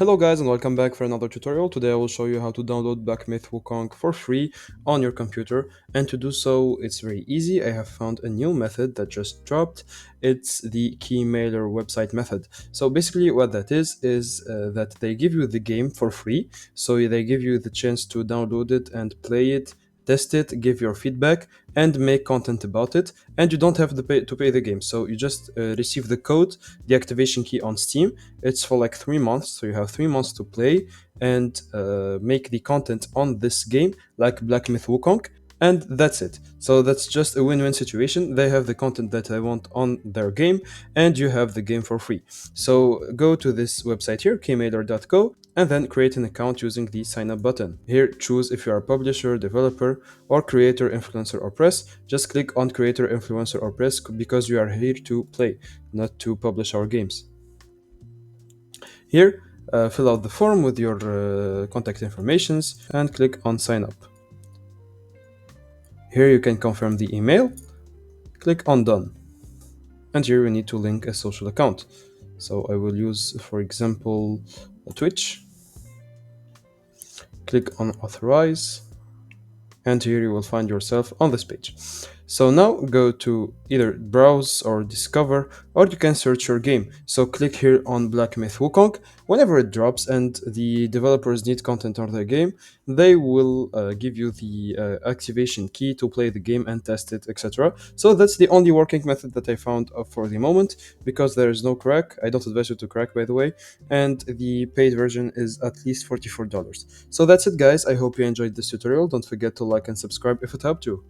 Hello guys and welcome back for another tutorial. Today I will show you how to download Black Myth Wukong for free on your computer, and to do so it's very easy. I have found a new method that just dropped. It's the Keymailer website method. So basically what that is that they give you the game for free. So they give you the chance to download it and play it, test it, give your feedback, and make content about it. And you don't have to pay the game. So you just receive the code, the activation key on Steam. It's for like 3 months, so you have 3 months to play and make the content on this game, like Black Myth Wukong, and that's it. So that's just a win-win situation. They have the content that I want on their game, and you have the game for free. So go to this website here, keymailer.co, and then create an account using the sign up button. Here, choose if you are a publisher, developer, or creator, influencer, or press. Just click on creator, influencer, or press because you are here to play, not to publish our games. Here, fill out the form with your contact informations and click on sign up. Here you can confirm the email, click on done. And here you need to link a social account. So I will use, for example, Twitch. Click on authorize, and here you will find yourself on this page. So now go to either browse or discover, or you can search your game. So click here on Black Myth Wukong. Whenever it drops and the developers need content on their game, they will give you the activation key to play the game and test it, etc. So that's the only working method that I found for the moment, because there is no crack. I don't advise you to crack, by the way, and the paid version is at least $44. So that's it guys, I hope you enjoyed this tutorial. Don't forget to like and subscribe if it helped you.